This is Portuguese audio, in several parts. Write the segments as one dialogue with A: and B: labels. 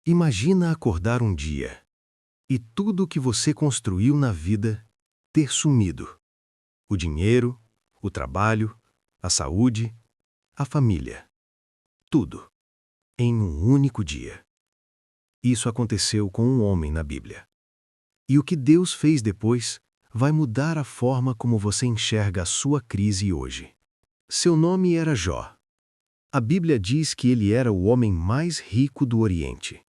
A: Imagina acordar um dia e tudo o que você construiu na vida ter sumido. O dinheiro, o trabalho, a saúde, a família. Tudo. Em um único dia. Isso aconteceu com um homem na Bíblia. E o que Deus fez depois vai mudar a forma como você enxerga a sua crise hoje. Seu nome era Jó. A Bíblia diz que ele era o homem mais rico do Oriente.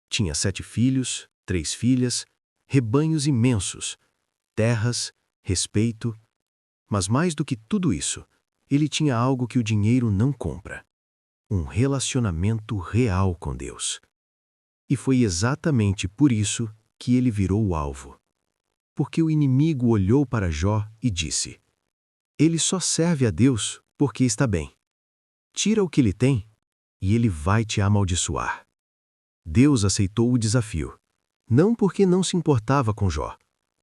A: Tinha 7 filhos, 3 filhas, rebanhos imensos, terras, respeito. Mas mais do que tudo isso, ele tinha algo que o dinheiro não compra: um relacionamento real com Deus. E foi exatamente por isso que ele virou o alvo. Porque o inimigo olhou para Jó e disse: ele só serve a Deus porque está bem. Tira o que ele tem e ele vai te amaldiçoar. Deus aceitou o desafio, não porque não se importava com Jó,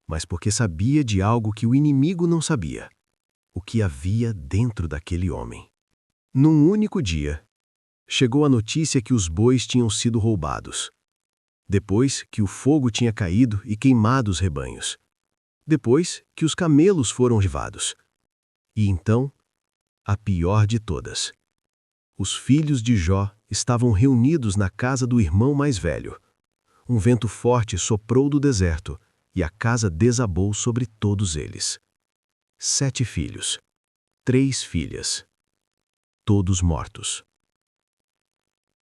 A: mas porque sabia de algo que o inimigo não sabia: o que havia dentro daquele homem. Num único dia, chegou a notícia que os bois tinham sido roubados. Depois que o fogo tinha caído e queimado os rebanhos. Depois que os camelos foram levados. E então, a pior de todas. Os filhos de Jó estavam reunidos na casa do irmão mais velho. Um vento forte soprou do deserto e a casa desabou sobre todos eles. 7 filhos, 3 filhas, todos mortos.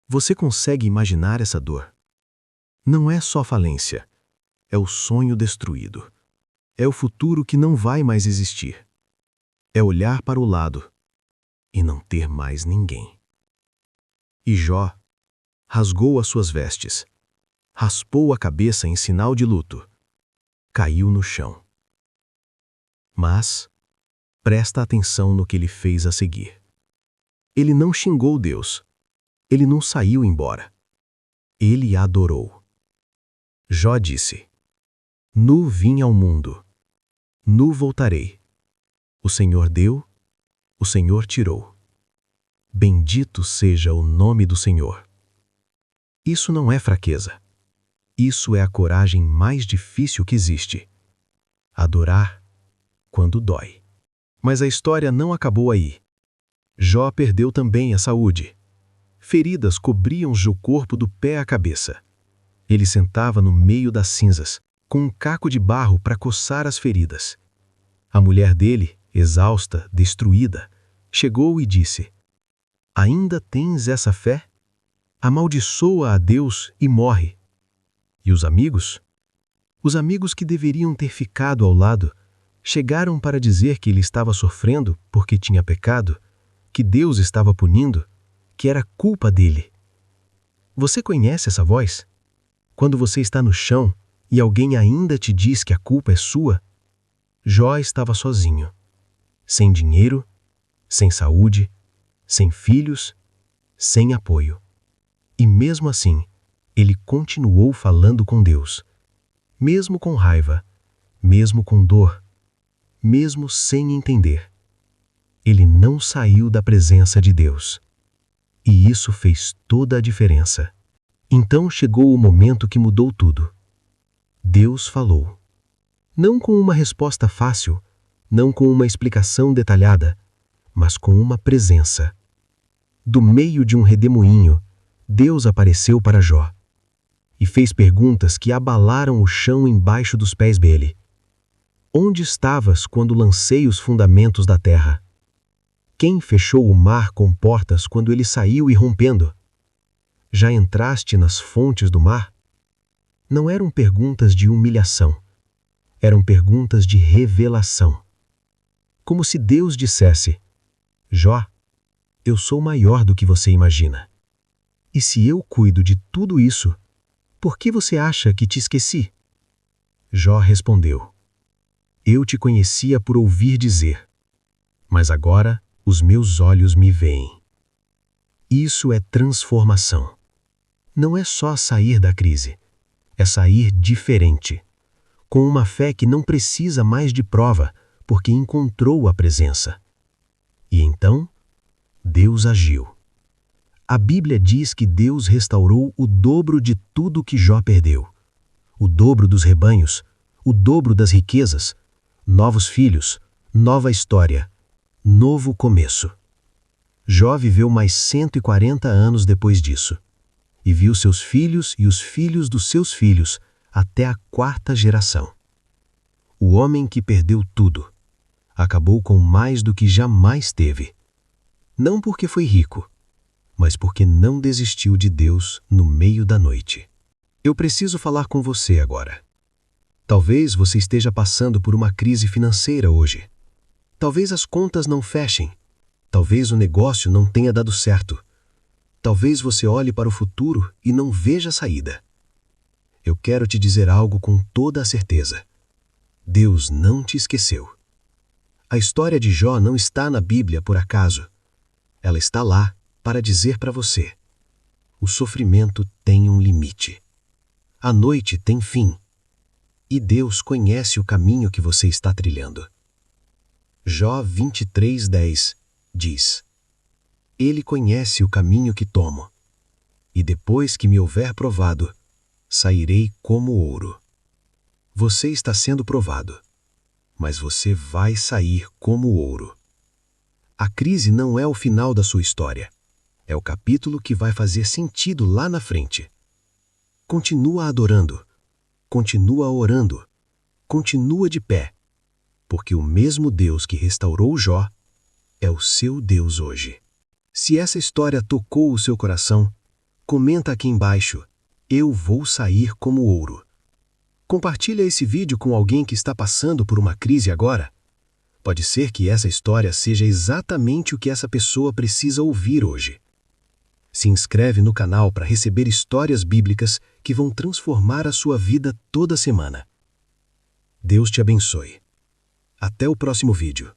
A: Você consegue imaginar essa dor? Não é só falência, é o sonho destruído. É o futuro que não vai mais existir. É olhar para o lado e não ter mais ninguém. E Jó rasgou as suas vestes, raspou a cabeça em sinal de luto, caiu no chão. Mas presta atenção no que ele fez a seguir. Ele não xingou Deus, ele não saiu embora. Ele adorou. Jó disse: nu vim ao mundo, nu voltarei. O Senhor deu, o Senhor tirou. Bendito seja o nome do Senhor. Isso não é fraqueza. Isso é a coragem mais difícil que existe. Adorar quando dói. Mas a história não acabou aí. Jó perdeu também a saúde. Feridas cobriam o corpo do pé à cabeça. Ele sentava no meio das cinzas, com um caco de barro para coçar as feridas. A mulher dele, exausta, destruída, chegou e disse: ainda tens essa fé? Amaldiçoa a Deus e morre. E os amigos? Os amigos que deveriam ter ficado ao lado, chegaram para dizer que ele estava sofrendo porque tinha pecado, que Deus estava punindo, que era culpa dele. Você conhece essa voz? Quando você está no chão e alguém ainda te diz que a culpa é sua? Jó estava sozinho, sem dinheiro, sem saúde, sem filhos, sem apoio. E mesmo assim, ele continuou falando com Deus, mesmo com raiva, mesmo com dor, mesmo sem entender. Ele não saiu da presença de Deus. E isso fez toda a diferença. Então chegou o momento que mudou tudo. Deus falou. Não com uma resposta fácil, não com uma explicação detalhada, mas com uma presença. Do meio de um redemoinho, Deus apareceu para Jó e fez perguntas que abalaram o chão embaixo dos pés dele. Onde estavas quando lancei os fundamentos da terra? Quem fechou o mar com portas quando ele saiu irrompendo? Já entraste nas fontes do mar? Não eram perguntas de humilhação. Eram perguntas de revelação. Como se Deus dissesse: Jó, eu sou maior do que você imagina. E se eu cuido de tudo isso, por que você acha que te esqueci? Jó respondeu: eu te conhecia por ouvir dizer, mas agora os meus olhos me veem. Isso é transformação. Não é só sair da crise, é sair diferente, com uma fé que não precisa mais de prova, porque encontrou a presença. E então, Deus agiu. A Bíblia diz que Deus restaurou o dobro de tudo que Jó perdeu. O dobro dos rebanhos, o dobro das riquezas, novos filhos, nova história, novo começo. Jó viveu mais 140 anos depois disso, e viu seus filhos e os filhos dos seus filhos até a 4ª geração. O homem que perdeu tudo, acabou com mais do que jamais teve. Não porque foi rico, mas porque não desistiu de Deus no meio da noite. Eu preciso falar com você agora. Talvez você esteja passando por uma crise financeira hoje. Talvez as contas não fechem. Talvez o negócio não tenha dado certo. Talvez você olhe para o futuro e não veja saída. Eu quero te dizer algo com toda a certeza. Deus não te esqueceu. A história de Jó não está na Bíblia por acaso. Ela está lá para dizer para você: o sofrimento tem um limite. A noite tem fim. E Deus conhece o caminho que você está trilhando. Jó 23:10 diz: Ele conhece o caminho que tomo, e depois que me houver provado, sairei como ouro. Você está sendo provado, mas você vai sair como ouro. A crise não é o final da sua história. É o capítulo que vai fazer sentido lá na frente. Continua adorando, continua orando, continua de pé, porque o mesmo Deus que restaurou Jó é o seu Deus hoje. Se essa história tocou o seu coração, comenta aqui embaixo: eu vou sair como ouro. Compartilha esse vídeo com alguém que está passando por uma crise agora. Pode ser que essa história seja exatamente o que essa pessoa precisa ouvir hoje. Se inscreve no canal para receber histórias bíblicas que vão transformar a sua vida toda semana. Deus te abençoe. Até o próximo vídeo.